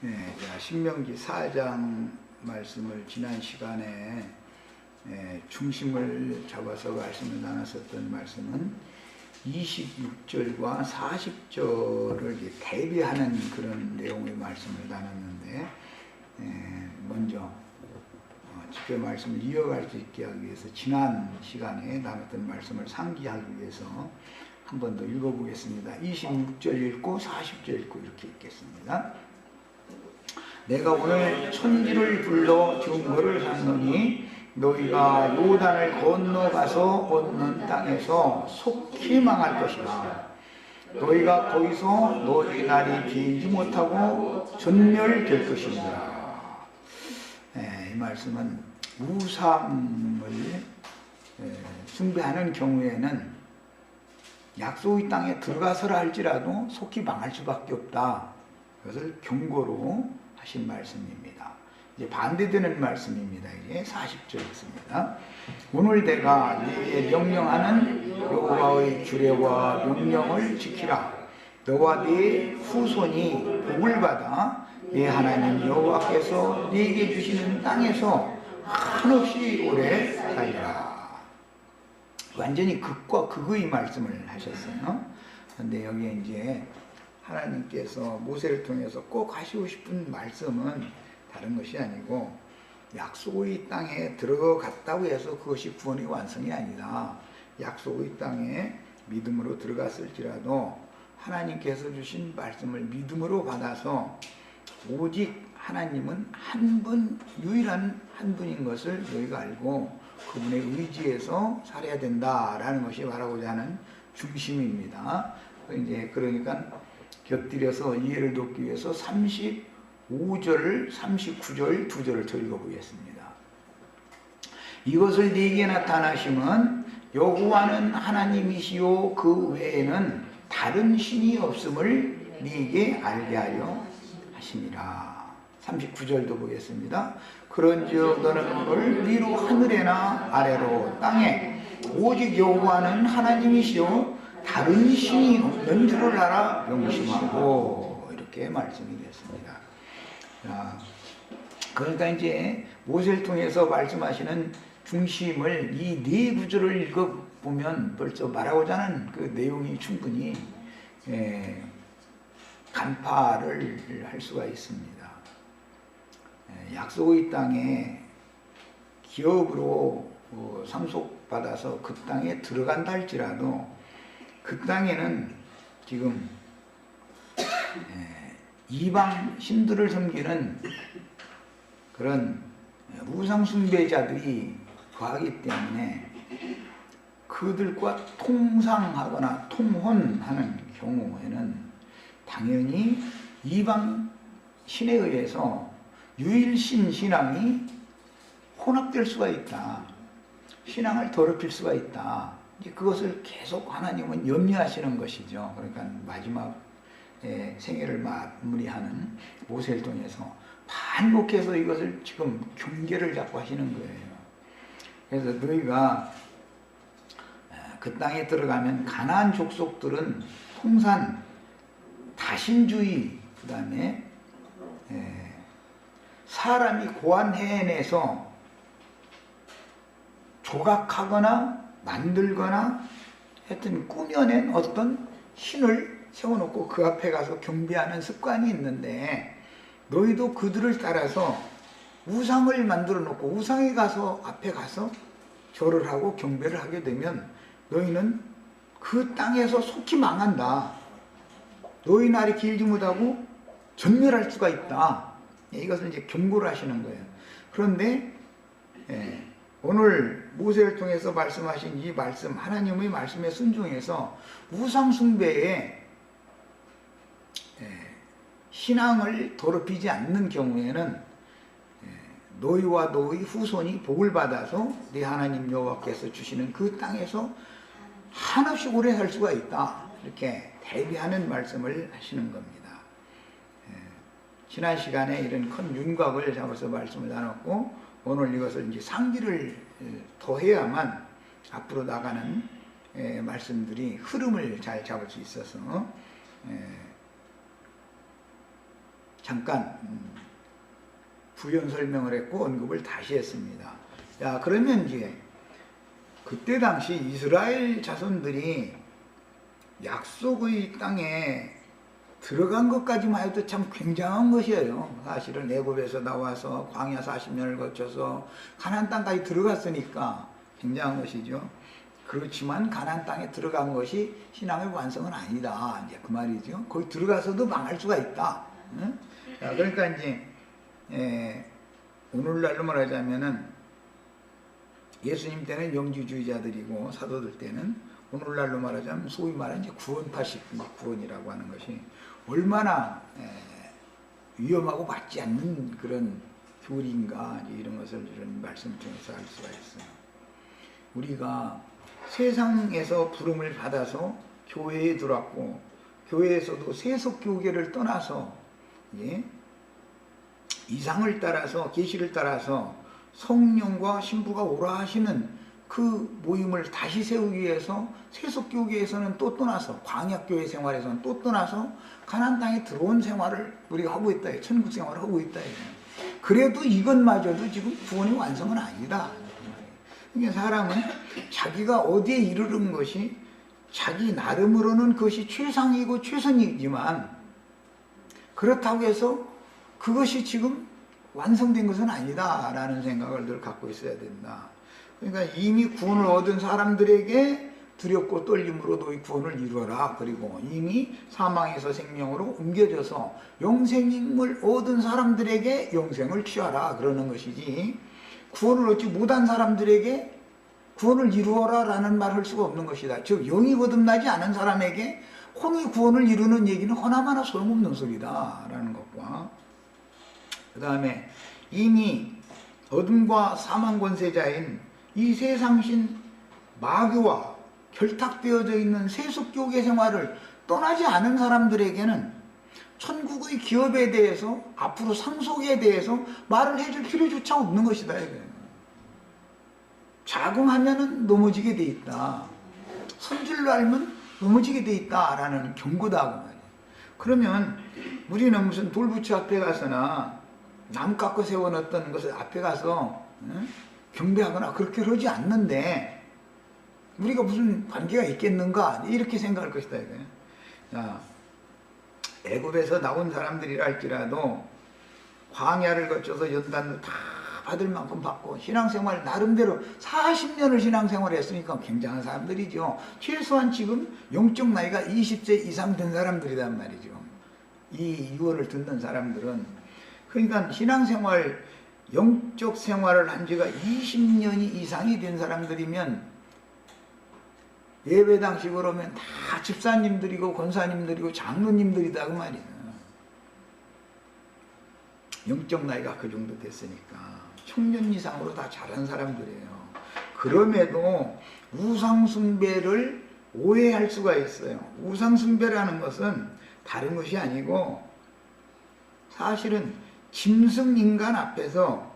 자, 신명기 4장 말씀을 지난 시간에 중심을 잡아서 말씀을 나눴었던 말씀은 26절과 40절을 대비하는 그런 내용의 말씀을 나눴는데, 먼저 직접 말씀을 이어갈 수 있게 하기 위해서 지난 시간에 나눴던 말씀을 상기하기 위해서 한 번 더 읽어보겠습니다. 26절 읽고 40절 읽고 이렇게 읽겠습니다. 내가 오늘 천지를 불러 증거를 삼노니 너희가 요단을 건너가서 얻는 땅에서 속히 망할 것이라. 너희가 거기서 너희 날이 길지 못하고 전멸될 것이니라. 이 말씀은 우상을 숭배하는 경우에는 약속의 땅에 들어가서라 할지라도 속히 망할 수밖에 없다. 그것을 경고로 하신 말씀입니다. 이제 반대되는 말씀입니다. 이제 40절입니다. 오늘 내가 네게 명령하는 여호와의 규례와 명령을 지키라. 너와 네 후손이 복을 받아 네 하나님 여호와께서 네게 주시는 땅에서 한없이 오래 살리라. 완전히 극과 극의 말씀을 하셨어요. 그런데 여기에 이제 하나님께서 모세를 통해서 꼭 하시고 싶은 말씀은 다른 것이 아니고, 약속의 땅에 들어갔다고 해서 그것이 구원의 완성이 아니라 약속의 땅에 믿음으로 들어갔을지라도 하나님께서 주신 말씀을 믿음으로 받아서 오직 하나님은 한 분, 유일한 한 분인 것을 너희가 알고 그분의 의지에서 살아야 된다라는 것이 말하고자 하는 중심입니다. 이제 그러니까 곁들여서 이해를 돕기 위해서 35절, 39절 두 절을 더 읽어보겠습니다. 이것을 네게 나타나심은 여호와는 하나님이시요 그 외에는 다른 신이 없음을 네게 알게 하려 하심이라. 39절도 보겠습니다. 그런즉 너는 뭘 위로 하늘에나 아래로 땅에 오직 여호와는 하나님이시요 다른 신이 없는 줄을 알아 명심하고, 이렇게 말씀이 됐습니다. 자, 그러니까 이제 모세를 통해서 말씀하시는 중심을 이 네 구절을 읽어보면 벌써 말하고자 하는 그 내용이 충분히 간파를 할 수가 있습니다. 약속의 땅에 기업으로 상속받아서 그 땅에 들어간다 할지라도 그 땅에는 지금 이방 신들을 섬기는 그런 우상 숭배자들이 거하기 때문에 그들과 통상하거나 통혼하는 경우에는 당연히 이방 신에 의해서 유일신 신앙이 혼합될 수가 있다. 신앙을 더럽힐 수가 있다. 이제 그것을 계속 하나님은 염려하시는 것이죠. 그러니까 마지막 생애를 마무리하는 모세를 통해서 반복해서 이것을 지금 경계를 잡고 하시는 거예요. 그래서 너희가 그 땅에 들어가면 가나안 족속들은 통산 다신주의, 그 다음에 사람이 고안해내서 조각하거나 만들거나 하여튼 꾸며낸 어떤 신을 세워놓고 그 앞에 가서 경배하는 습관이 있는데, 너희도 그들을 따라서 우상을 만들어 놓고 우상에 가서 앞에 가서 절을 하고 경배를 하게 되면 너희는 그 땅에서 속히 망한다. 너희 날이 길지 못하고 전멸할 수가 있다. 이것을 이제 경고를 하시는 거예요. 그런데 오늘 모세를 통해서 말씀하신 이 말씀, 하나님의 말씀에 순종해서 우상 숭배에 신앙을 더럽히지 않는 경우에는 너희와 너희 후손이 복을 받아서 네 하나님 여호와께서 주시는 그 땅에서 한없이 오래 살 수가 있다. 이렇게 대비하는 말씀을 하시는 겁니다. 지난 시간에 이런 큰 윤곽을 잡아서 말씀을 나눴고, 오늘 이것을 이제 상기를 더해야만 앞으로 나가는 말씀들이 흐름을 잘 잡을 수 있어서 잠깐 부연 설명을 했고 언급을 다시 했습니다. 자, 그러면 이제 그때 당시 이스라엘 자손들이 약속의 땅에 들어간 것까지만 해도 참 굉장한 것이에요. 사실은 애굽에서 나와서 광야 40년을 거쳐서 가나안 땅까지 들어갔으니까 굉장한 것이죠. 그렇지만 가나안 땅에 들어간 것이 신앙의 완성은 아니다. 이제 그 말이죠. 거기 들어가서도 망할 수가 있다. 응? 자, 그러니까 이제 오늘날로 말하자면은 예수님 때는 영지주의자들이고 사도들 때는 오늘날로 말하자면 소위 말하는 이제 구원파식 구원이라고 하는 것이 얼마나 위험하고 맞지 않는 그런 교리인가 이런 것을 이런 말씀 중에서 알 수가 있어요. 우리가 세상에서 부름을 받아서 교회에 들어왔고 교회에서도 세속교계를 떠나서 예? 이상을 따라서 계시를 따라서 성령과 신부가 오라 하시는 그 모임을 다시 세우기 위해서 세속교계에서는 또 떠나서 광약교회 생활에서는 또 떠나서 가나안 땅에 들어온 생활을 우리가 하고 있다. 천국 생활을 하고 있다. 그래도 이것마저도 지금 구원의 완성은 아니다. 그러니까 사람은 자기가 어디에 이르는 것이 자기 나름으로는 그것이 최상이고 최선이지만 그렇다고 해서 그것이 지금 완성된 것은 아니다 라는 생각을 늘 갖고 있어야 된다. 그러니까 이미 구원을 얻은 사람들에게 두렵고 떨림으로 너희 구원을 이루어라. 그리고 이미 사망에서 생명으로 옮겨져서 영생을 얻은 사람들에게 영생을 취하라 그러는 것이지 구원을 얻지 못한 사람들에게 구원을 이루어라 라는 말을 할 수가 없는 것이다. 즉 영이 거듭나지 않은 사람에게 혼이 구원을 이루는 얘기는 허나마나 소용없는 소리다 라는 것과 그 다음에 이미 어둠과 사망 권세자인 이 세상신 마귀와 결탁되어져 있는 세속교계 생활을 떠나지 않은 사람들에게는 천국의 기업에 대해서 앞으로 상속에 대해서 말을 해줄 필요조차 없는 것이다. 자궁하면은 넘어지게 돼 있다. 선줄로 알면 넘어지게 돼 있다라는 경고다 그 말이에요. 그러면 우리는 무슨 돌부처 앞에 가서나 남 깎고 세워놨던 것을 앞에 가서 경배하거나 그렇게 하지 않는데 우리가 무슨 관계가 있겠는가 이렇게 생각할 것이다 이거예요. 자, 애굽에서 나온 사람들이라 할지라도 광야를 거쳐서 연단을 다 받을 만큼 받고 신앙생활 나름대로 40년을 신앙생활을 했으니까 굉장한 사람들이죠. 최소한 지금 영적 나이가 20세 이상 된 사람들이란 말이죠. 이 유언을 듣는 사람들은 그러니까 신앙생활 영적 생활을 한 지가 20년이 이상이 된 사람들이면 예배당식으로 하면 다 집사님들이고 권사님들이고 장로님들이다 그 말이에요. 영적 나이가 그 정도 됐으니까 청년 이상으로 다 자란 사람들이에요. 그럼에도 우상숭배를 오해할 수가 있어요. 우상숭배라는 것은 다른 것이 아니고 사실은 짐승인간 앞에서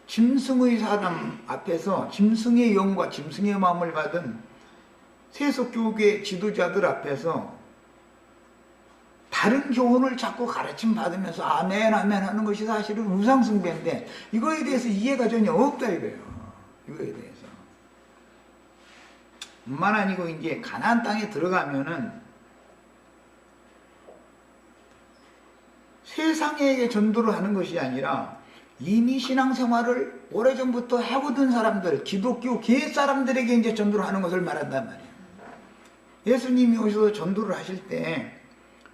짐승의 사람 앞에서 짐승의 영과 짐승의 마음을 받은 세속교계 지도자들 앞에서 다른 교훈을 자꾸 가르침 받으면서 아멘 아멘 하는 것이 사실은 우상숭배인데 이거에 대해서 이해가 전혀 없다 이거예요. 이거에 대해서 뿐만 아니고 이제 가나안 땅에 들어가면은 세상에게 전도를 하는 것이 아니라 이미 신앙생활을 오래전부터 해오던 사람들, 기독교 계 사람들에게 이제 전도를 하는 것을 말한단 말이에요. 예수님이 오셔서 전도를 하실 때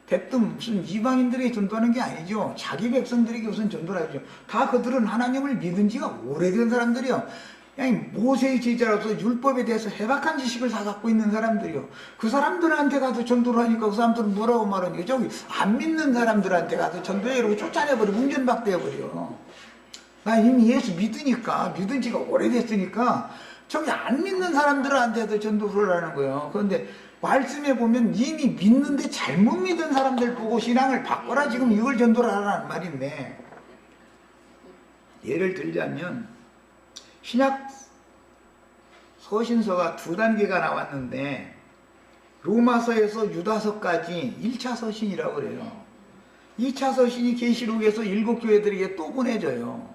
대뜸 무슨 이방인들에게 전도하는 게 아니죠. 자기 백성들에게 우선 전도를 하죠. 다 그들은 하나님을 믿은 지가 오래된 사람들이요. 그냥 모세의 제자로서 율법에 대해서 해박한 지식을 다 갖고 있는 사람들이요. 그 사람들한테 가서 전도를 하니까 그 사람들은 뭐라고 말하니까 저기 안 믿는 사람들한테 가서 전도해 이러고 쫓아내버리고 운전박대해버려. 나 이미 예수 믿으니까 믿은 지가 오래됐으니까 저기 안 믿는 사람들한테도 전도를 하는 거예요. 그런데 말씀에 보면 이미 믿는데 잘못 믿은 사람들 보고 신앙을 바꿔라 지금 이걸 전도를 하라는 말인데 예를 들자면 신약 서신서가 2단계가 나왔는데 로마서에서 유다서까지 1차 서신이라고 그래요. 2차 서신이 계시록에서 7교회들에게 또 보내져요.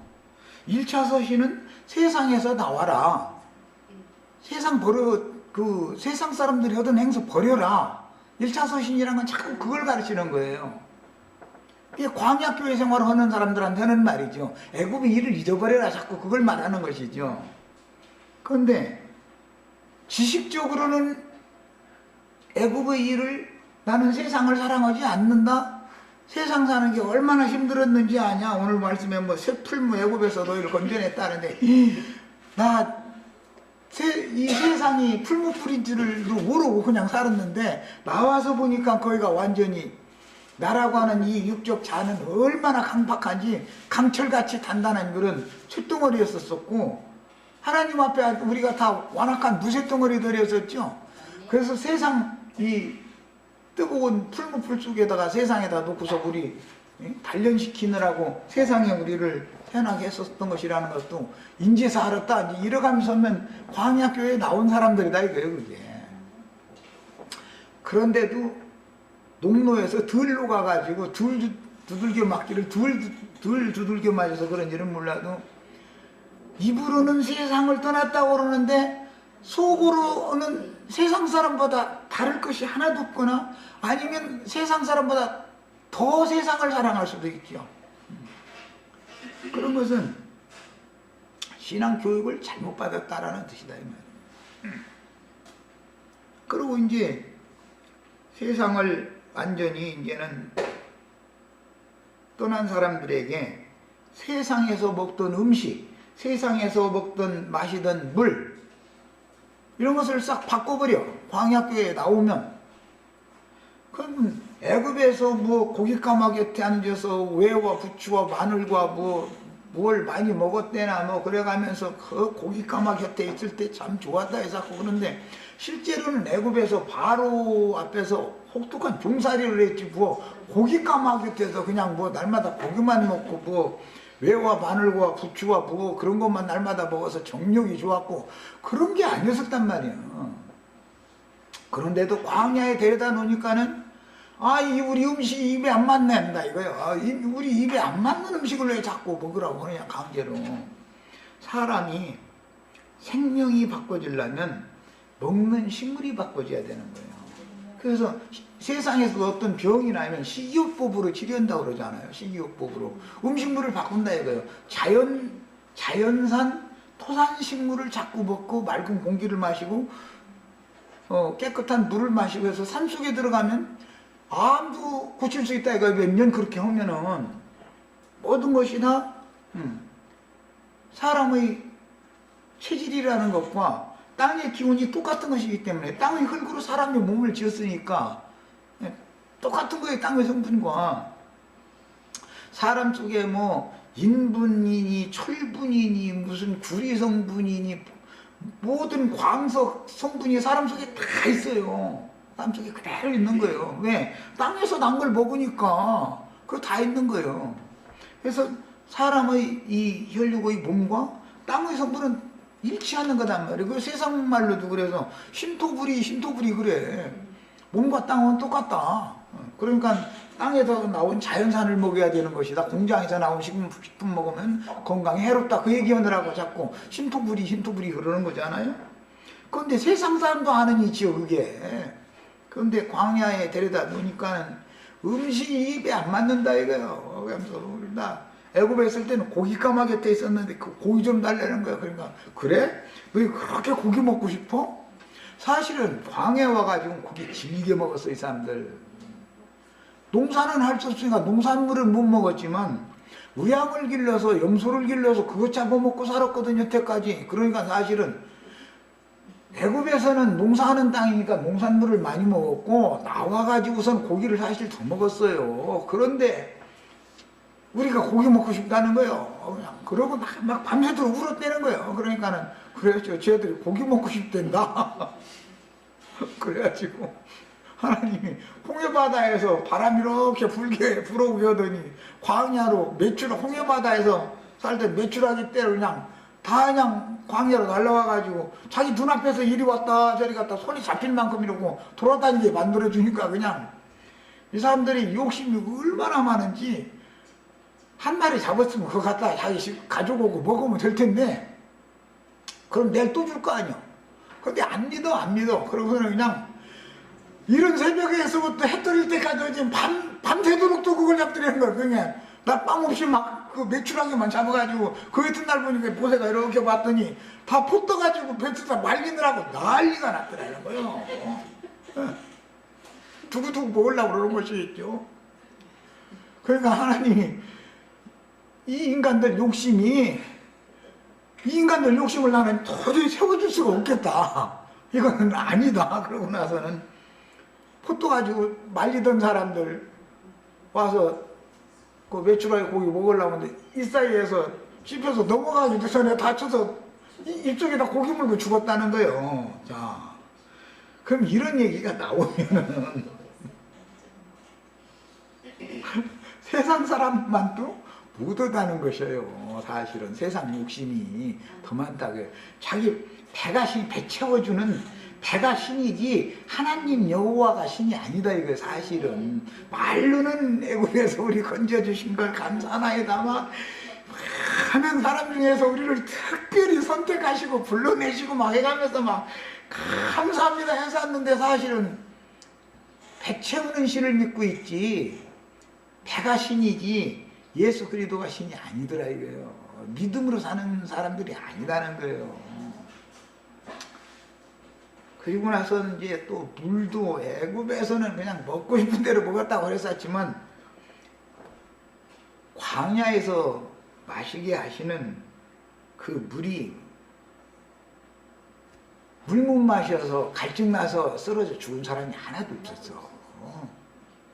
1차 서신은 세상에서 나와라. 세상 세상 사람들이 하던 행수 버려라. 1차 서신이란 건 자꾸 그걸 가르치는 거예요. 광야교회 생활을 하는 사람들한테는 말이죠. 애굽의 일을 잊어버려라. 자꾸 그걸 말하는 것이죠. 그런데 지식적으로는 애굽의 일을 나는 세상을 사랑하지 않는다. 세상 사는 게 얼마나 힘들었는지 아냐. 오늘 말씀에 풀무 애굽에서 너희를 건져냈다는데 이 세상이 풀무 뿌린 줄을 모르고 그냥 살았는데 나와서 보니까 거기가 완전히 나라고 하는 이 육적 자는 얼마나 강박한지 강철같이 단단한 그런 쇳덩어리였었고 하나님 앞에 우리가 다 완악한 무쇠덩어리들이었었죠. 그래서 세상 이 뜨거운 풀무풀 속에다가 세상에다 놓고서 우리 단련시키느라고 세상에 우리를 태어나게 했었던 것이라는 것도 인지해서 알았다. 이제 이래가면서 하면 광야교회에 나온 사람들이다 이거예요, 그게. 그런데도 농로에서 덜 녹아가지고 둘 두들겨 맞기를 둘 두들겨 맞아서 그런지는 몰라도 입으로는 세상을 떠났다고 그러는데 속으로는 세상 사람보다 다를 것이 하나도 없거나 아니면 세상 사람보다 더 세상을 사랑할 수도 있죠. 그런 것은 신앙 교육을 잘못 받았다라는 뜻이다 이 말이에요. 그리고 이제 세상을 완전히 이제는 떠난 사람들에게 세상에서 먹던 음식, 세상에서 먹던 마시던 물 이런 것을 싹 바꿔버려. 광야교회에 나오면. 그럼 애굽에서 고기 까마 곁에 앉아서 외와 부추와 마늘과 뭘 많이 먹었대나 그래가면서 그 고기 까마 곁에 있을 때 참 좋았다 해서 그러는데 실제로는 애굽에서 바로 앞에서 혹독한 종살이를 했지 고기 까마 곁에서 그냥 날마다 고기만 먹고 외와 마늘과 부추와 그런 것만 날마다 먹어서 정력이 좋았고 그런 게 아니었단 말이에요. 그런데도 광야에 데려다 놓으니까는 우리 음식이 입에 안 맞는다 이거예요. 우리 입에 안 맞는 음식을 왜 자꾸 먹으라고 그러냐 강제로. 사람이 생명이 바꿔지려면 먹는 식물이 바꿔져야 되는 거예요. 그래서 세상에서 어떤 병이 나면 식이요법으로 치료한다고 그러잖아요. 식이요법으로. 음식물을 바꾼다 이거예요. 자연산 토산식물을 자꾸 먹고 맑은 공기를 마시고 깨끗한 물을 마시고 해서 산속에 들어가면 암도 고칠 수 있다 이거예요. 몇 년 그렇게 하면은 모든 것이 다 사람의 체질이라는 것과 땅의 기운이 똑같은 것이기 때문에 땅의 흙으로 사람의 몸을 지었으니까 똑같은 거예요. 땅의 성분과 사람 속에 인분이니 철분이니 무슨 구리 성분이니 모든 광석 성분이 사람 속에 다 있어요. 사람 속에 그대로 있는 거예요. 왜? 땅에서 난 걸 먹으니까 그거 다 있는 거예요. 그래서 사람의 이 혈육의 몸과 땅의 성분은 일치하는 거단 말이에요. 그 세상 말로도 그래서 신토불이 그래. 몸과 땅은 똑같다. 그러니까 땅에서 나온 자연산을 먹여야 되는 것이다. 공장에서 나온 식품 먹으면 건강에 해롭다. 그 얘기하느라고 자꾸 신토불이 그러는 거잖아요. 그런데 세상 사람도 아는 이치요 그게. 그런데 광야에 데려다 놓으니까는 음식이 입에 안 맞는다 이거예요. 그러면서 나 애굽에 있을 때는 고기 까마 곁에 있었는데 그 고기 좀 달라는 거야. 그러니까 그래? 너 그렇게 고기 먹고 싶어? 사실은 광야에 와가지고 고기 질게 먹었어 이 사람들. 농사는 할 수 없으니까 농산물을 못 먹었지만 우양을 길러서 염소를 길러서 그거 잡아먹고 살았거든요 여태까지. 그러니까 사실은 애굽에서는 농사하는 땅이니까 농산물을 많이 먹었고 나와가지고선 고기를 사실 더 먹었어요. 그런데 우리가 고기 먹고 싶다는 거예요. 그냥 그러고 막 밤새도록 울었대는 거예요. 그러니까는 그래가지고 쟤들이 고기 먹고 싶댄다. 그래가지고 하나님이 홍해바다에서 바람이 이렇게 불게 불어오게 하더니 광야로 홍해바다에서 살 때 메추라기 때를 그냥 광야로 날라와가지고 자기 눈앞에서 이리 왔다 저리 갔다 손이 잡힐 만큼 이러고 돌아다니게 만들어주니까 그냥 이 사람들이 욕심이 얼마나 많은지 한 마리 잡았으면 그거 갖다 자기 가지고 오고 먹으면 될 텐데 그럼 내일 또 줄 거 아니야. 근데 안 믿어. 그러고서는 그냥 이런 새벽에서부터 해 떠질 때까지 밤새도록 또 그걸 잡더라는 거야. 그냥 낮밤 없이 막 그 매출하게만 잡아가지고 그 이튿날 보니까 보세가 이렇게 봤더니 다 포 떠가지고 뱉어서 말리느라고 난리가 났더라는 거예요. 두고두고 먹으려고 그러는 것이겠죠. 그러니까 하나님이 이 인간들 욕심을 나는 도저히 세워줄 수가 없겠다. 이거는 아니다. 그러고 나서는 포도 가지고 말리던 사람들 와서 그 메추라기 고기 먹으려면 이 사이에서 씹혀서 넘어가기도 전에 다쳐서 입속에다 고기 물고 죽었다는 거예요. 자, 그럼 이런 얘기가 나오면은 세상 사람만도 못하다는 것이에요. 사실은 세상 욕심이 더 많다고요. 자기 배가 배 채워주는 배가 신이지 하나님 여호와가 신이 아니다 이거예요. 사실은 말로는 애굽에서 우리 건져주신 걸 감사하나이다만 많은 사람 중에서 우리를 특별히 선택하시고 불러내시고 막 해가면서 막 감사합니다 해놨는데 사실은 배 채우는 신을 믿고 있지 배가 신이지 예수 그리스도가 신이 아니더라 이거예요. 믿음으로 사는 사람들이 아니라는 거예요. 그리고 나서 이제 또 물도 애굽에서는 그냥 먹고 싶은 대로 먹었다고 그랬었지만 광야에서 마시게 하시는 그 물이 물 못 마셔서 갈증 나서 쓰러져 죽은 사람이 하나도 없었어.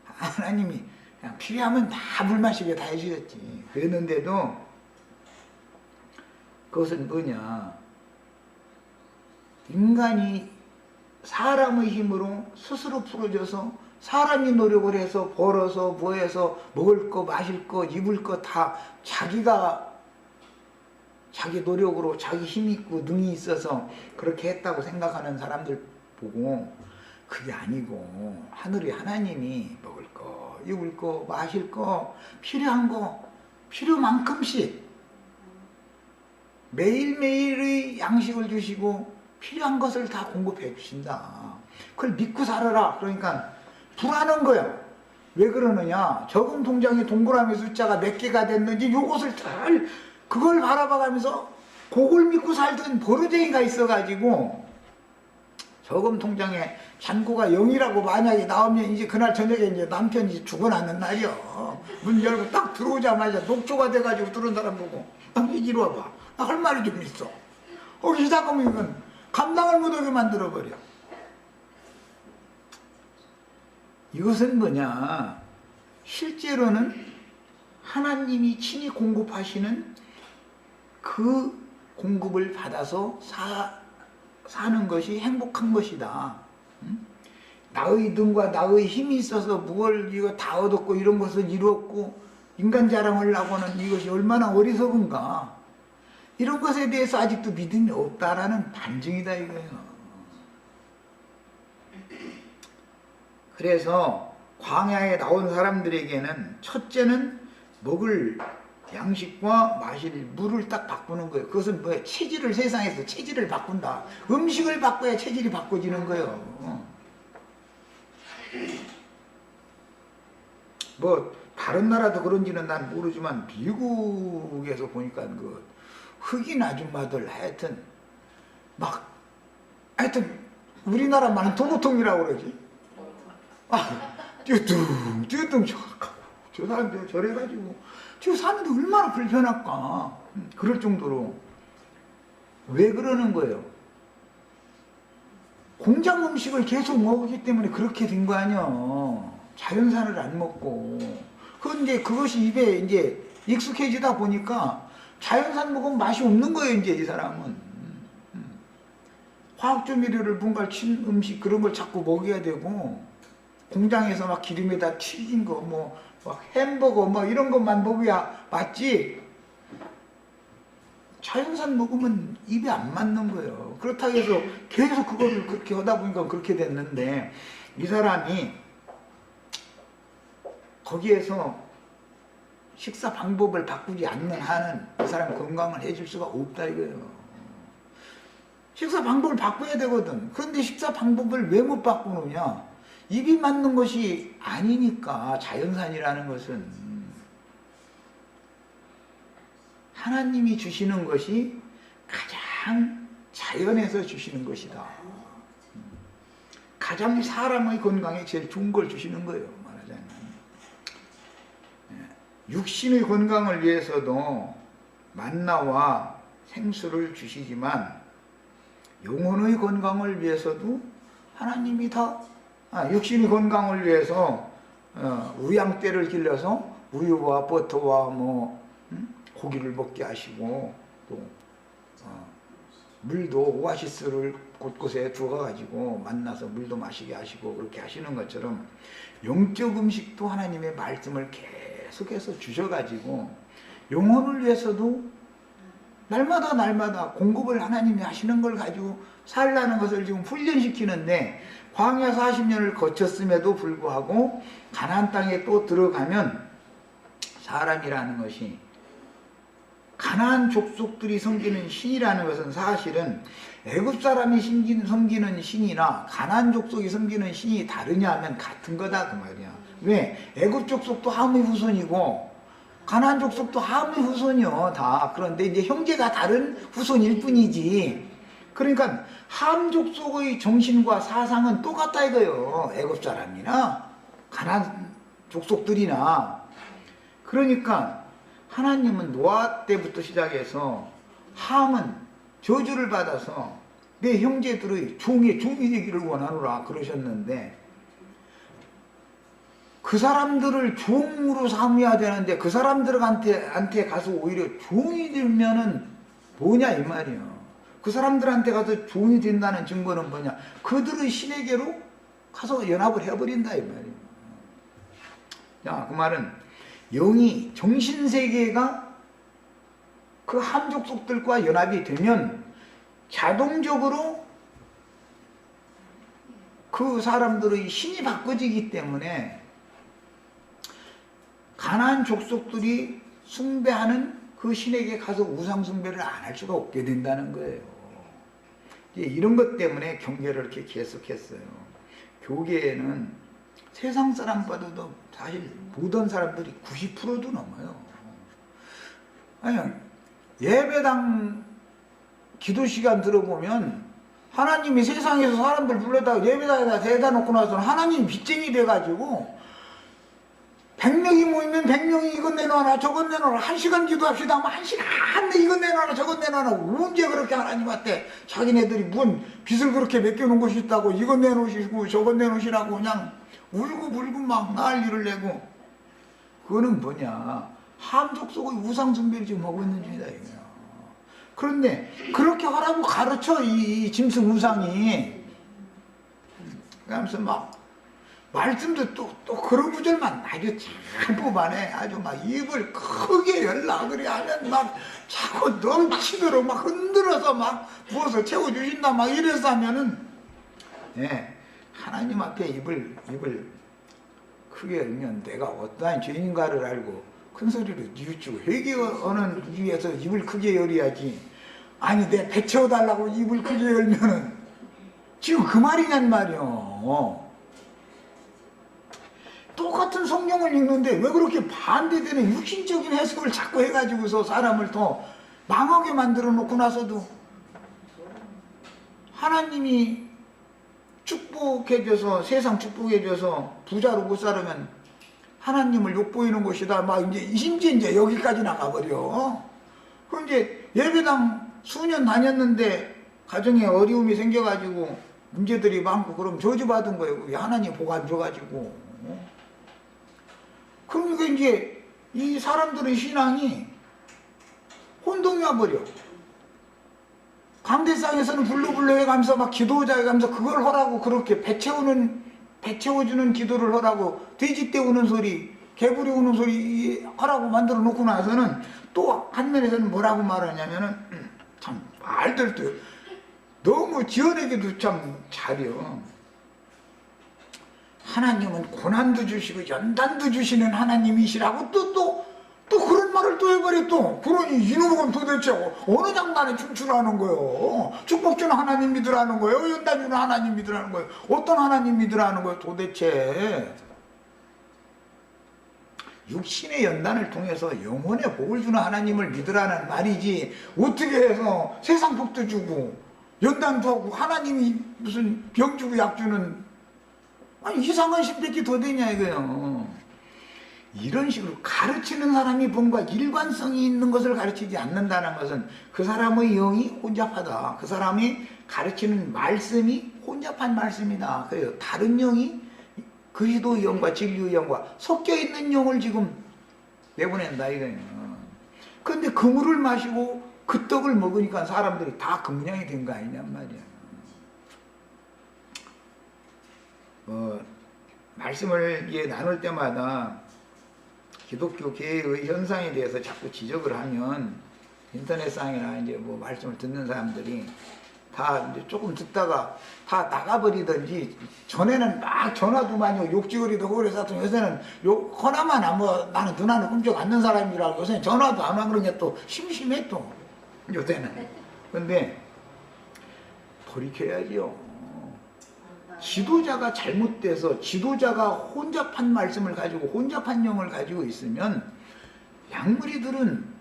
하나님이 그냥 필요하면 다 물 마시게 다 해주셨지. 그랬는데도 그것은 뭐냐, 인간이 사람의 힘으로 스스로 풀어져서 사람이 노력을 해서 벌어서 뭐해서 먹을 거 마실 거 입을 거 다 자기가 자기 노력으로 자기 힘 있고 능이 있어서 그렇게 했다고 생각하는 사람들 보고 그게 아니고 하늘의 하나님이 먹을 거 입을 거 마실 거 필요한 거 필요만큼씩 매일매일의 양식을 주시고 필요한 것을 다 공급해 주신다. 그걸 믿고 살아라. 그러니까 불안한 거야. 왜 그러느냐, 저금 통장에 동그라미 숫자가 몇 개가 됐는지 요것을 잘 그걸 바라봐가면서 그걸 믿고 살던 버르쟁이가 있어가지고 저금 통장에 잔고가 0이라고 만약에 나오면 이제 그날 저녁에 이제 남편이 죽어나는 날이요. 문 열고 딱 들어오자마자 녹초가 돼가지고 들어온 사람 보고 이리 와봐. 나 할 말이 좀 있어. 이 잠깐만 이건 감당을 못하게 만들어버려. 이것은 뭐냐, 실제로는 하나님이 친히 공급하시는 그 공급을 받아서 사는 것이 행복한 것이다. 나의 능과 나의 힘이 있어서 뭘 이거 다 얻었고 이런 것을 이루었고 인간 자랑을 하고는 이것이 얼마나 어리석은가, 이런 것에 대해서 아직도 믿음이 없다라는 반증이다 이거예요. 그래서 광야에 나온 사람들에게는 첫째는 먹을 양식과 마실 물을 딱 바꾸는 거예요. 그것은 뭐예요? 체질을, 세상에서 체질을 바꾼다. 음식을 바꿔야 체질이 바꿔지는 거예요. 뭐 다른 나라도 그런지는 난 모르지만 미국에서 보니까 그 흑인 아줌마들 하여튼 우리나라만은 도보통이라고 그러지. 띠뚱 저 사람들 저래가지고 저 사는데 얼마나 불편할까. 그럴 정도로. 왜 그러는 거예요? 공장 음식을 계속 먹기 때문에 그렇게 된 거 아니야. 자연산을 안 먹고. 그런데 그것이 입에 이제 익숙해지다 보니까 자연산 먹으면 맛이 없는 거예요, 이제 이 사람은. 화학조미료를 뭔가 친 음식 그런 걸 자꾸 먹여야 되고, 공장에서 막 기름에다 튀긴 거, 막 햄버거 이런 것만 먹어야 맞지. 자연산 먹으면 입에 안 맞는 거예요. 그렇다고 해서 계속 그거를 그렇게 하다 보니까 그렇게 됐는데, 이 사람이 거기에서 식사 방법을 바꾸지 않는 한은 그 사람 건강을 해줄 수가 없다 이거예요. 식사 방법을 바꿔야 되거든. 그런데 식사 방법을 왜 못 바꾸느냐? 입이 맞는 것이 아니니까. 자연산이라는 것은 하나님이 주시는 것이 가장 자연에서 주시는 것이다. 가장 사람의 건강에 제일 좋은 걸 주시는 거예요. 말하자면 육신의 건강을 위해서도 만나와 생수를 주시지만 영혼의 건강을 위해서도 하나님이 다 육신의 건강을 위해서 우양떼를 길러서 우유와 버터와 고기를 먹게 하시고 또 물도 오아시스를 곳곳에 두어가지고 만나서 물도 마시게 하시고 그렇게 하시는 것처럼 영적 음식도 하나님의 말씀을 계속해서 주셔가지고 영혼을 위해서도 날마다 공급을 하나님이 하시는 걸 가지고 살라는 것을 지금 훈련시키는데, 광야 40년을 거쳤음에도 불구하고 가나안 땅에 또 들어가면 사람이라는 것이 가나안 족속들이 섬기는 신이라는 것은 사실은 애굽 사람이 섬기는 신이나 가나안 족속이 섬기는 신이 다르냐 하면 같은 거다 그 말이야. 왜? 애굽 족속도 함의 후손이고 가나안 족속도 함의 후손이요 다. 그런데 이제 형제가 다른 후손일 뿐이지. 그러니까 함 족속의 정신과 사상은 똑같다 이거요. 애굽 사람이나 가나안 족속들이나. 그러니까 하나님은 노아 때부터 시작해서 함은 저주를 받아서 내 형제들의 종이 되기를 원하노라 그러셨는데, 그 사람들을 종으로 삼아야 되는데 그 사람들한테 가서 오히려 종이 되면은 뭐냐 이 말이에요. 그 사람들한테 가서 종이 된다는 증거는 뭐냐? 그들의 신에게로 가서 연합을 해버린다 이 말이에요. 자, 그 말은 영이 정신세계가 그 함족속들과 연합이 되면 자동적으로 그 사람들의 신이 바꿔지기 때문에 가나안 족속들이 숭배하는 그 신에게 가서 우상 숭배를 안 할 수가 없게 된다는 거예요. 이런 것 때문에 경계를 이렇게 계속했어요. 교계에는 세상 사람보다도 사실 모든 사람들이 90%도 넘어요. 아니, 예배당 기도 시간 들어보면 하나님이 세상에서 사람들 불러다가 예배당에다 대다 놓고 나서는 하나님이 빚쟁이 돼가지고 100명이 모이면 100명이 이것 내놔라 저것 내놔라, 1시간 기도합시다 하면 1시간 이것 내놔라 저것 내놔라. 언제 그렇게 하나님한테 자기네들이 뭔 빚을 그렇게 맡겨놓은 것이 있다고 이것 내놓으시고 저것 내놓으시라고 그냥 울고불고 막 난리를 내고. 그거는 뭐냐, 함족속의 우상숭배를 지금 하고 있는 중이다 이거야. 그런데 그렇게 하라고 가르쳐 이 짐승 우상이. 그러면서 막 말씀도 또 그런 구절만 아주 잘 뽑아내. 아주 막 입을 크게 열라 그래 하면 막 자꾸 넘치도록 막 흔들어서 막 부어서 채워주신다 막 이래서 하면은, 예, 하나님 앞에 입을 크게 열면 내가 어떠한 죄인가를 알고 큰 소리로 뉘우치고 회개하는 위해서 입을 크게 열어야지. 아니 내 배 채워달라고 입을 크게 열면은 지금 그 말이냔 말이요. 똑같은 성경을 읽는데 왜 그렇게 반대되는 육신적인 해석을 자꾸 해가지고서 사람을 더 망하게 만들어 놓고 나서도 하나님이 축복해줘서 세상 축복해줘서 부자로 못 살으면 하나님을 욕보이는 것이다 막 이제 여기까지 나가버려. 그럼 이제 예배당 수년 다녔는데 가정에 어려움이 생겨가지고 문제들이 많고 그럼 저주받은 거예요. 하나님 복 안 줘가지고. 그러니까 이제 이 사람들의 신앙이 혼동이 와버려. 강대상에서는 불러불러 해가면서 막 기도자 해가면서 그걸 하라고 그렇게 배 채워주는 기도를 하라고 돼지 떼 우는 소리, 개구리 우는 소리 하라고 만들어 놓고 나서는 또 한면에서는 뭐라고 말하냐면은 참 말들도 너무 지어내기도 참 잘해요. 하나님은 고난도 주시고 연단도 주시는 하나님이시라고 또 그런 말을 또 해버려. 또 그러니 이놈은 도대체 어느 장단에 춤추라는 거예요? 축복 주는 하나님 믿으라는 거예요? 연단 주는 하나님 믿으라는 거예요? 어떤 하나님 믿으라는 거예요 도대체? 육신의 연단을 통해서 영혼의 복을 주는 하나님을 믿으라는 말이지, 어떻게 해서 세상 복도 주고 연단도 하고 하나님이 무슨 병 주고 약 주는, 아니 이상한 신밖에 더 되냐 이거요. 이런 식으로 가르치는 사람이 본과 일관성이 있는 것을 가르치지 않는다는 것은 그 사람의 영이 혼잡하다. 그 사람이 가르치는 말씀이 혼잡한 말씀이다. 그래요. 다른 영이 그리스도의 영과 진리의 영과 섞여 있는 영을 지금 내보낸다 이거예요. 그런데 그 물을 마시고 그 떡을 먹으니까 사람들이 다 그 모양이 된 거 아니냔 말이야. 말씀을 나눌 때마다 기독교 개혁의 현상에 대해서 자꾸 지적을 하면 인터넷상이나 이제 뭐 말씀을 듣는 사람들이 다 이제 조금 듣다가 다 나가버리든지, 전에는 막 전화도 많이 오고 욕지거리도 하고 그래서 요새는 허나만 안 뭐 나는 누나는 꿈쩍 않는 사람이라고 요새는 전화도 안 하고 그러니까 또 심심해 또 요새는. 근데 돌이켜야지요. 지도자가 잘못돼서 지도자가 혼잡한 말씀을 가지고 혼잡한 영을 가지고 있으면 양무리들은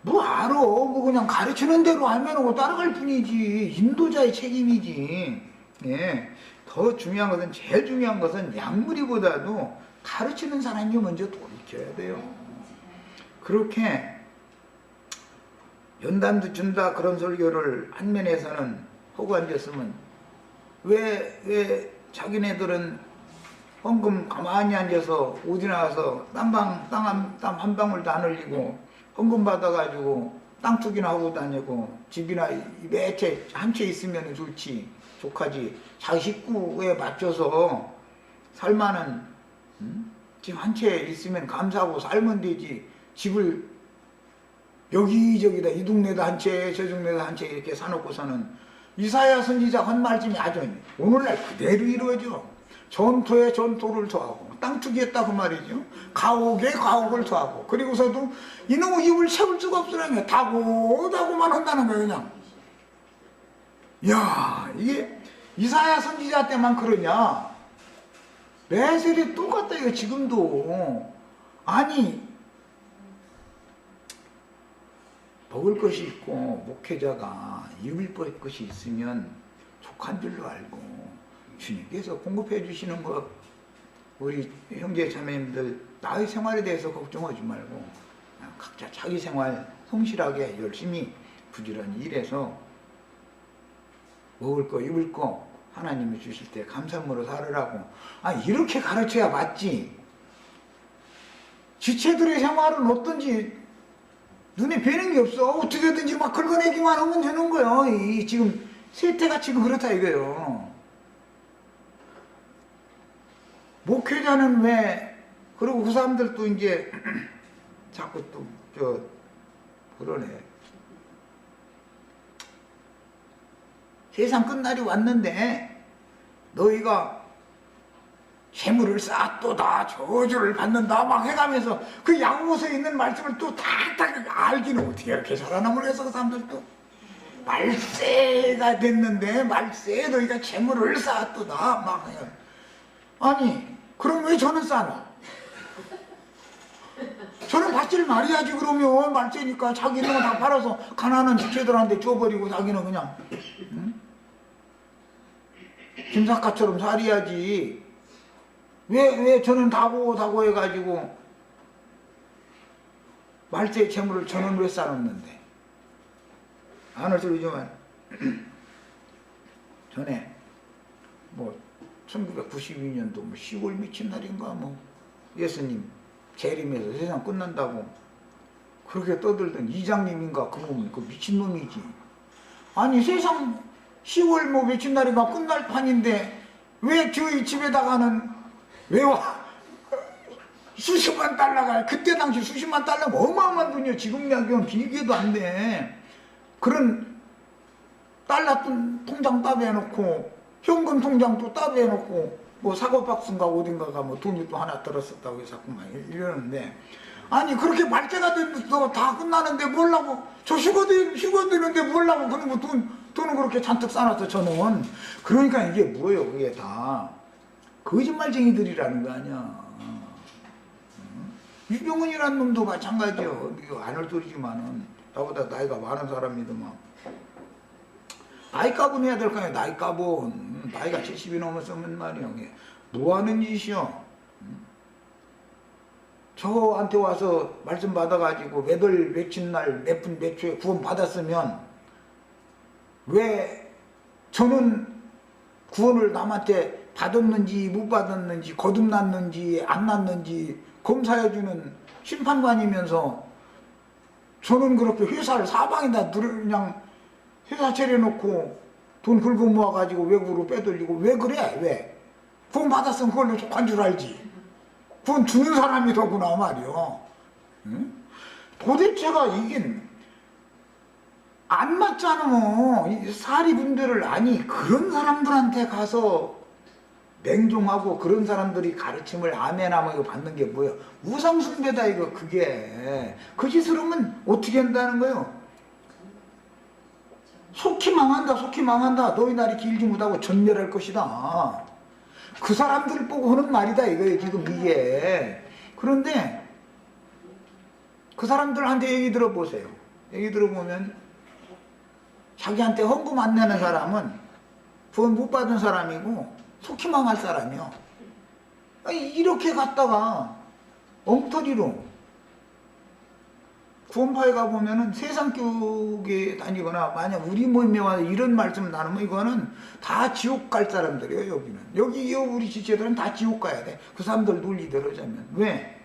뭐 알아. 뭐 그냥 가르치는 대로 하면 따라갈 뿐이지. 인도자의 책임이지. 예. 더 중요한 것은, 제일 중요한 것은 양무리보다도 가르치는 사람이 먼저 돌이켜야 돼요. 그렇게 연단도 준다 그런 설교를 한 면에서는 하고 앉았으면 왜 자기네들은 헌금 가만히 앉아서 어디 나가서 땀 한 방울도 안 흘리고 헌금 받아가지고 땅 투기나 하고 다니고, 집이나 매채 한 채 있으면 좋지 좋하지, 자기 식구에 맞춰서 살만한 집 한 채 있으면 감사하고 살면 되지, 집을 여기저기다 이 동네도 한 채 저 동네도 한 채 이렇게 사놓고서는. 이사야 선지자 한 말씀이 아주 오늘날 그대로 이루어져. 전토에 전토를 더하고 땅 투기했다 그 말이죠. 가옥에 가옥을 더하고, 그리고서도 이놈의 입을 채울 수가 없으라며 다고다고만 한다는 거예요 그냥. 야, 이게 이사야 선지자 때만 그러냐? 매세리 똑같다 이거 지금도. 아니 먹을 것이 있고 목회자가 입을 것이 있으면 족한 줄로 알고 주님께서 공급해 주시는 거, 우리 형제 자매님들 나의 생활에 대해서 걱정하지 말고 각자 자기 생활 성실하게 열심히 부지런히 일해서 먹을 거 입을 거 하나님이 주실 때 감사함으로 살으라고. 이렇게 가르쳐야 맞지. 지체들의 생활은 어떤지 눈에 뵈는 게 없어. 어떻게든지 막 긁어내기만 하면 되는 거예요. 지금 세태가 지금 그렇다 이거예요. 목회자는 왜, 그리고 그 사람들도 이제 자꾸 또 그러네. 세상 끝날이 왔는데 너희가 재물을 쌓도다 저주를 받는다 막 해가면서 그 야고보서에 있는 말씀을 또 다 알기는 어떻게 이렇게 살아남을 해서 그 사람들도 말세가 됐는데 말세에 너희가 재물을 쌓도다 막 해요. 아니 그럼 왜 저는 쌓나? 저는 받지를 말해야지. 그러면 말세니까 자기는 다 팔아서 가난한 지체들한테 줘버리고 자기는 그냥 김사카처럼 살아야지. 왜 저는 다고 해가지고 말세 재물을 저는 왜 쌓았는데? 안을 들으지만 전에 뭐 1992년도 뭐 10월 미친 날인가 뭐 예수님 재림해서 세상 끝난다고 그렇게 떠들던 이장님인가 그놈은 그 미친놈이지. 아니 세상 10월 뭐 미친 날인가 끝날 판인데 왜 저희 집에다가는 왜 와? 수십만 달러가, 그때 당시 수십만 달러가 어마어마한 돈이요. 지금 이야기는 비교도 안 돼. 그런 달러 통장 따배해놓고 현금 통장도 따배해놓고 뭐 사고박스인가 어딘가가 뭐 돈이 또 하나 들었었다고 해서 자꾸만 이러는데, 아니 그렇게 발제가 돼서 다 끝나는데 뭘라고, 저 휴거되는데 뭘라고 그런 거 돈은 그렇게 잔뜩 쌓아놨어 저는. 그러니까 이게 뭐예요, 그게 다 거짓말쟁이들이라는 거 아니야. 유병훈이라는 놈도 마찬가지요. 안 할 소리지만은 나보다 나이가 많은 사람이더만. 나이 값은 해야 될 거 아니야. 나이 값은 나이가 70이 넘었으면 말이야. 뭐 하는 짓이요? 저한테 와서 말씀 받아가지고 몇 월 며칠 날 몇 분 몇 초에 구원 받았으면 왜 저는 구원을 남한테 받았는지 못 받았는지 거듭났는지 안 났는지 검사해주는 심판관이면서 저는 그렇게 회사를 사방에다 그냥 회사 차려놓고 돈 긁어 모아가지고 외국으로 빼돌리고 왜 그래? 왜? 구원 받았으면 그걸로 족한 줄 알지. 구원 주는 사람이 더구나 말이요. 응? 도대체가 이게 안 맞잖아. 이 사리분별을, 아니 그런 사람들한테 가서 맹종하고 그런 사람들이 가르침을 아멘하고 받는 게 뭐야? 우상숭배다 이거. 그게 그 짓을 하면 어떻게 한다는 거예요? 속히 망한다, 속히 망한다. 너희 날이 길지 못하고 전멸할 것이다. 그 사람들 보고 하는 말이다 이거예요 지금 이게. 그런데 그 사람들한테 얘기 들어보세요. 얘기 들어보면 자기한테 헌금 안 내는 사람은 구원 못 받은 사람이고 속히 망할 사람이요. 이렇게 갔다가 엉터리로 구원파에 가보면은 세상 쪽에 다니거나 만약 우리 모임에 와서 이런 말씀 나누면 이거는 다 지옥 갈 사람들이에요. 여기는 여기 우리 지체들은 다 지옥 가야 돼. 그 사람들 논리대로 자면. 왜?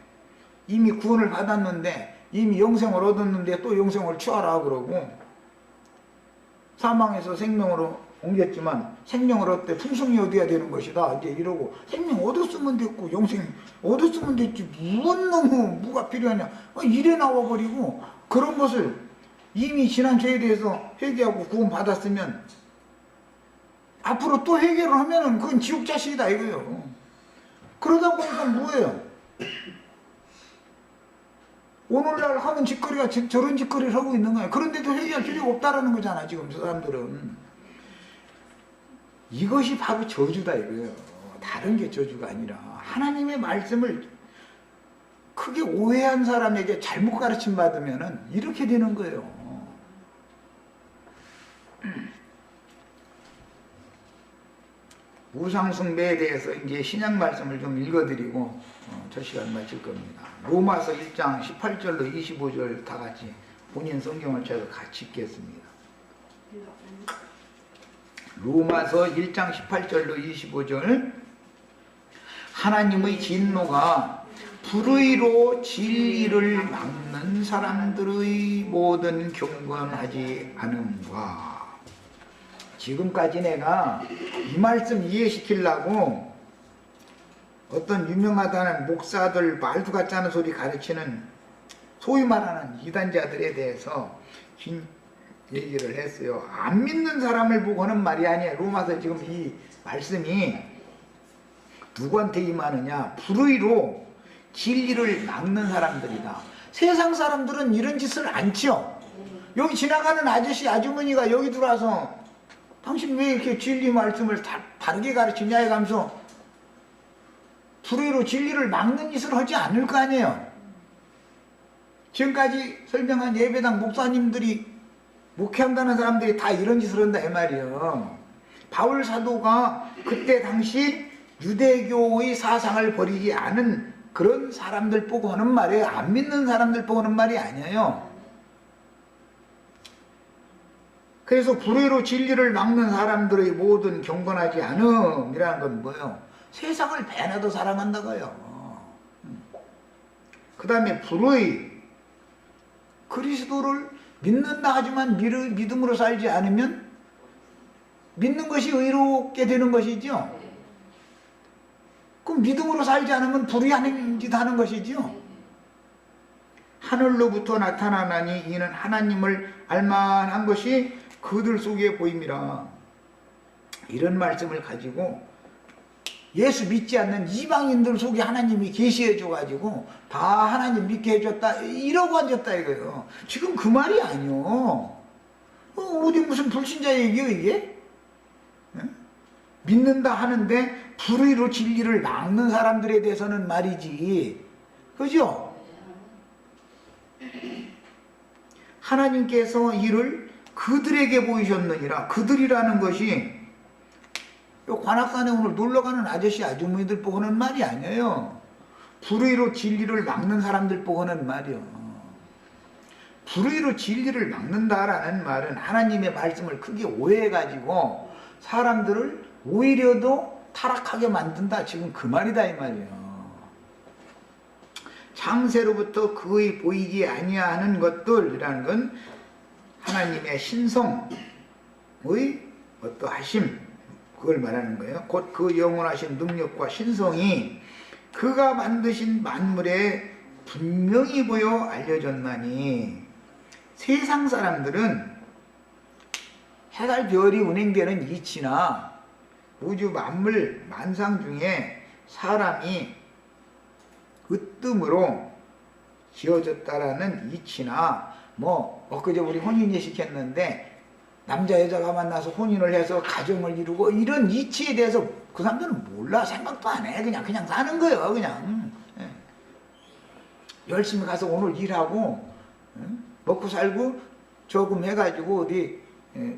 이미 구원을 받았는데 이미 영생을 얻었는데 또 영생을 취하라 그러고, 사망에서 생명으로 옮겼지만 생명을 얻되 풍성히 얻어야 되는 것이다 이제 이러고, 생명 얻었으면 됐고 영생 얻었으면 됐지 무슨 너무 뭐가 필요하냐 이래 나와버리고, 그런 것을 이미 지난 죄에 대해서 회개하고 구원 받았으면 앞으로 또 회개를 하면은 그건 지옥 자식이다 이거예요. 그러다 보니까 뭐예요? 오늘날 하는 짓거리가 저런 짓거리를 하고 있는 거예요. 그런데도 회개할 필요가 없다라는 거잖아 지금 저 사람들은. 이것이 바로 저주다 이거예요. 다른 게 저주가 아니라 하나님의 말씀을 크게 오해한 사람에게 잘못 가르침 받으면은 이렇게 되는 거예요. 우상숭배에 대해서 이제 신약 말씀을 좀 읽어드리고 저 시간 마칠 겁니다. 로마서 1장 18절로 25절 다 같이 본인 성경을 제가 같이 읽겠습니다. 로마서 1장 18절로 25절. 하나님의 진노가 불의로 진리를 막는 사람들의 모든 경건하지 않음과. 지금까지 내가 이 말씀 이해시키려고 어떤 유명하다는 목사들 말도 같지 않은 소리 가르치는 소위 말하는 이단자들에 대해서 긴 얘기를 했어요. 안 믿는 사람을 보고 하는 말이 아니에요. 로마서 지금 이 말씀이 누구한테 임하느냐? 불의로 진리를 막는 사람들이다. 세상 사람들은 이런 짓을 안 치요. 여기 지나가는 아저씨 아주머니가 여기 들어와서 당신 왜 이렇게 진리 말씀을 다르게 가르치냐 해가면서 불의로 진리를 막는 짓을 하지 않을 거 아니에요. 지금까지 설명한 예배당 목사님들이 목회한다는 사람들이 다 이런 짓을 한다 이 말이에요. 바울 사도가 그때 당시 유대교의 사상을 버리지 않은 그런 사람들 보고 하는 말이에요. 안 믿는 사람들 보고 하는 말이 아니에요. 그래서 불의로 진리를 막는 사람들의 모든 경건하지 않음이라는 건 뭐예요? 세상을 배나도 사랑한다고요. 그 다음에 불의, 그리스도를 믿는다 하지만 믿음으로 살지 않으면 믿는 것이 의롭게 되는 것이죠. 그럼 믿음으로 살지 않으면 불의하는 짓 하는 것이죠. 하늘로부터 나타나나니 이는 하나님을 알만한 것이 그들 속에 보임이라. 이런 말씀을 가지고 예수 믿지 않는 이방인들 속에 하나님이 계시해 줘가지고 다 하나님 믿게 해줬다 이러고 앉았다 이거예요. 지금 그 말이 아니요. 어디 무슨 불신자 얘기요 이게? 믿는다 하는데 불의로 진리를 막는 사람들에 대해서는 말이지, 그죠? 하나님께서 이를 그들에게 보이셨느니라. 그들이라는 것이 요 관악산에 오늘 놀러가는 아저씨 아주머니들 보고 하는 말이 아니에요. 불의로 진리를 막는 사람들 보고 하는 말이요. 불의로 진리를 막는다라는 말은 하나님의 말씀을 크게 오해해가지고 사람들을 오히려도 타락하게 만든다, 지금 그 말이다 이 말이에요. 창세로부터 그의 보이지 아니하는 것들이라는 건 하나님의 신성의 어떠하심, 그걸 말하는 거예요. 곧 그 영원하신 능력과 신성이 그가 만드신 만물에 분명히 보여 알려졌나니, 세상 사람들은 해달 별이 운행되는 이치나 우주 만물 만상 중에 사람이 으뜸으로 지어졌다라는 이치나, 뭐 엊그제 우리 혼인 예식했는데 남자 여자가 만나서 혼인을 해서 가정을 이루고 이런 이치에 대해서 그 사람들은 몰라. 생각도 안 해. 그냥 사는 거예요. 그냥 열심히 가서 오늘 일하고 먹고 살고 조금 해가지고 어디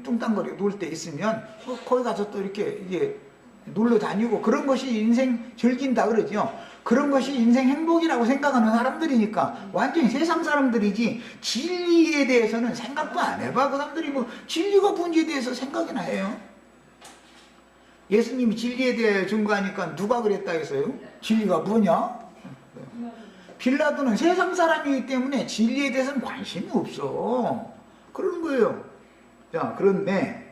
뚱땅거리고 놀 때 있으면 거기 가서 또 이렇게 이제 놀러 다니고, 그런 것이 인생 즐긴다 그러죠. 그런 것이 인생 행복이라고 생각하는 사람들이니까 완전히 세상 사람들이지, 진리에 대해서는 생각도 안 해봐. 그 사람들이 뭐 진리가 뭔지에 대해서 생각이나 해요? 예수님이 진리에 대해 증거하니까 누가 그랬다 했어요? 진리가 뭐냐? 빌라도는 세상 사람이기 때문에 진리에 대해서는 관심이 없어. 그러는 거예요. 자, 그런데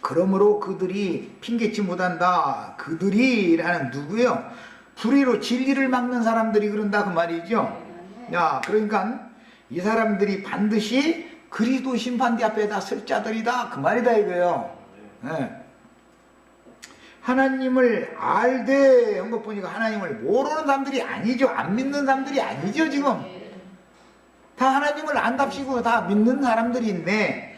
그러므로 그들이 핑계치 못한다. 그들이라는 누구요? 불의로 진리를 막는 사람들이 그런다 그 말이죠. 야, 그러니까 이 사람들이 반드시 그리스도 심판대 앞에다 설 자들이다 그 말이다 이거예요. 네. 하나님을 알되 한 것 보니까 하나님을 모르는 사람들이 아니죠. 안 믿는 사람들이 아니죠. 지금 다 하나님을 안답시고 다 믿는 사람들인데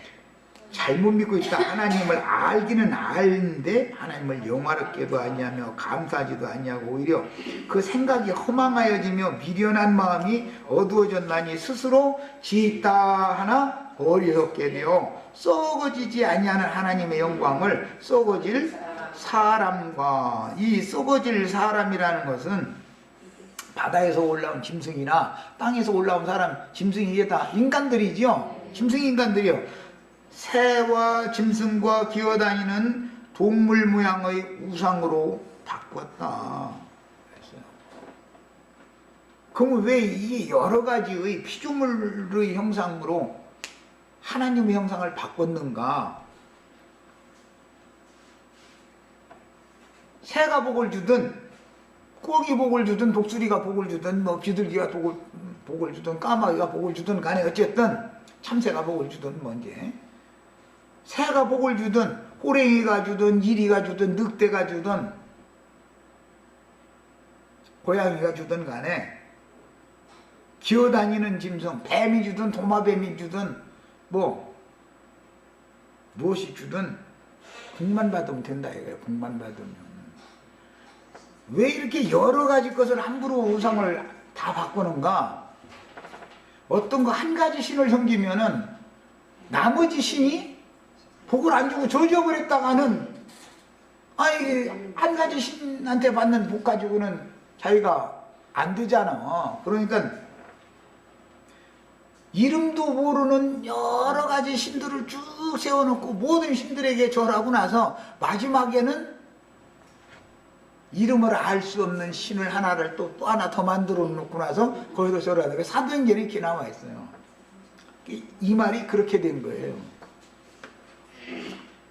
잘못 믿고 있다. 하나님을 알기는 아는데 하나님을 영화롭게도 아니하며 감사하지도 아니하고 오히려 그 생각이 허망하여지며 미련한 마음이 어두워졌나니 스스로 지있다 하나 어리석게 되어 썩어지지 아니하는 하나님의 영광을 썩어질 사람과, 이 썩어질 사람이라는 것은 바다에서 올라온 짐승이나 땅에서 올라온 사람, 짐승이 이게 다 인간들이죠. 짐승 인간들이요. 새와 짐승과 기어다니는 동물 모양의 우상으로 바꿨다. 그럼 왜 이 여러 가지의 피조물의 형상으로 하나님의 형상을 바꿨는가? 새가 복을 주든 꿩이 복을 주든 독수리가 복을 주든 뭐 비둘기가 복을 주든 까마귀가 복을 주든 간에 어쨌든 참새가 복을 주든 뭔지, 새가 복을 주든 호랭이가 주든 이리가 주든 늑대가 주든 고양이가 주든 간에 기어다니는 짐승, 뱀이 주든 도마뱀이 주든 뭐 무엇이 주든 복만 받으면 된다 이거예요. 복만 받으면. 왜 이렇게 여러 가지 것을 함부로 우상을 다 바꾸는가? 어떤 거 한 가지 신을 섬기면은 나머지 신이 복을 안 주고 저주해버렸다가는, 아니 한 가지 신한테 받는 복 가지고는 자기가 안 되잖아. 그러니까 이름도 모르는 여러 가지 신들을 쭉 세워놓고 모든 신들에게 절하고 나서 마지막에는 이름을 알 수 없는 신을 하나를 또 하나 더 만들어 놓고 나서 거기서 절하는 게 사도행전에 이렇게 나와 있어요. 이 말이 그렇게 된 거예요.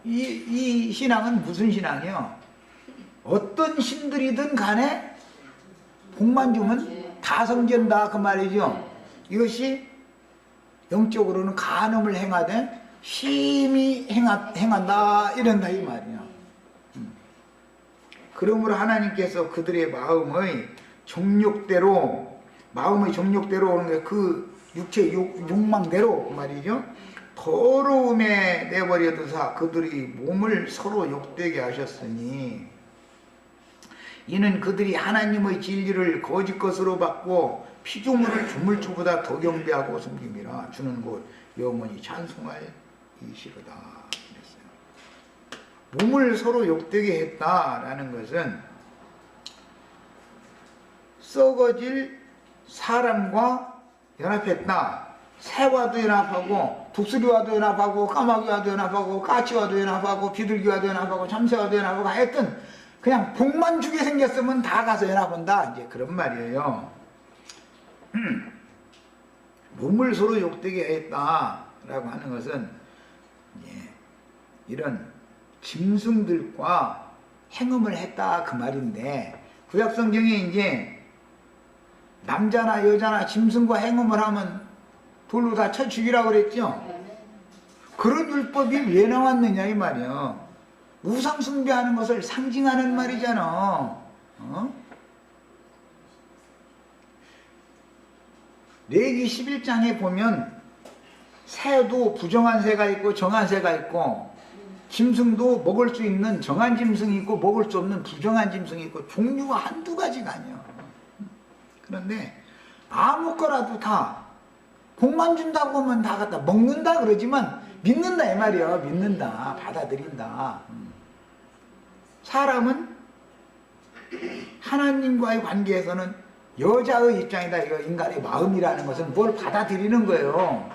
이 신앙은 무슨 신앙이요? 어떤 신들이든 간에 복만 주면 다 성전다 그 말이죠. 이것이 영적으로는 간음을 행하되 심히 행한다 이런다 이 말이야. 그러므로 하나님께서 그들의 마음의 정욕대로 오는 게 그 육체 욕망대로 말이죠. 더러움에 내버려두사 그들이 몸을 서로 욕되게 하셨으니 이는 그들이 하나님의 진리를 거짓 것으로 받고 피조물을 주물주보다 더 경배하고 섬김이라. 주는 곧 영원히 찬송할 이시로다. 그랬어요. 몸을 서로 욕되게 했다라는 것은 썩어질 사람과 연합했다. 새와도 연합하고 독수리와도 연합하고 까마귀와도 연합하고 까치와도 연합하고 비둘기와도 연합하고 참새와도 연합하고 하여튼 그냥 복만 주게 생겼으면 다 가서 연합한다. 이제 그런 말이에요. 몸을 서로 욕되게 했다라고 하는 것은 이런 짐승들과 행음을 했다 그 말인데, 구약성경에 이제 남자나 여자나 짐승과 행음을 하면 돌로 다 쳐 죽이라고 그랬죠. 그런 율법이 왜 나왔느냐 이 말이야. 우상 숭배하는 것을 상징하는 말이잖아. 레위기 11장에 보면 새도 부정한 새가 있고 정한 새가 있고, 짐승도 먹을 수 있는 정한 짐승이 있고 먹을 수 없는 부정한 짐승이 있고, 종류가 한두 가지가 아니야. 그런데 아무거라도 다 복만 준다고 하면 다 갖다 먹는다 그러지만 믿는다 이 말이야. 믿는다, 받아들인다. 사람은 하나님과의 관계에서는 여자의 입장이다. 이거 인간의 마음이라는 것은 뭘 받아들이는 거예요.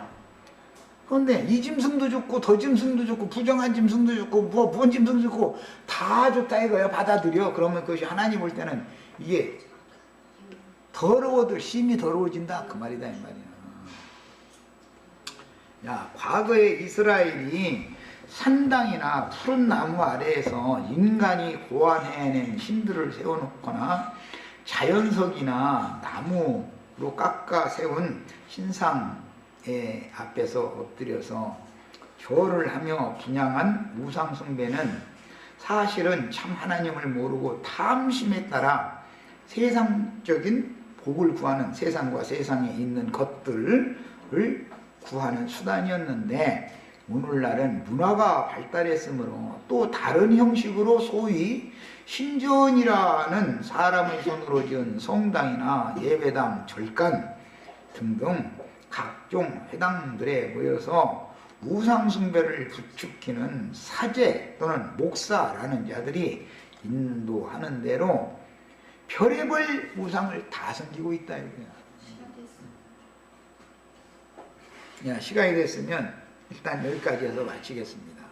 그런데 이 짐승도 좋고 더 짐승도 좋고 부정한 짐승도 좋고 뭔 짐승도 좋고 다 좋다 이거야. 받아들여. 그러면 그것이 하나님 볼 때는 이게 더러워도 심히 더러워진다 그 말이다 이 말이야. 야, 과거에 이스라엘이 산당이나 푸른 나무 아래에서 인간이 고안해낸 신들을 세워놓거나 자연석이나 나무로 깎아 세운 신상의 앞에서 엎드려서 절을 하며 분향한 우상 숭배는 사실은 참 하나님을 모르고 탐심에 따라 세상적인 복을 구하는, 세상과 세상에 있는 것들을 구하는 수단이었는데, 오늘날은 문화가 발달했으므로 또 다른 형식으로 소위 신전이라는 사람의 손으로 지은 성당이나 예배당, 절간 등등 각종 회당들에 모여서 우상숭배를 부추기는 사제 또는 목사라는 자들이 인도하는 대로 별의별 우상을 다 섬기고 있다 이거야. 시간이 됐으면 일단 여기까지 해서 마치겠습니다.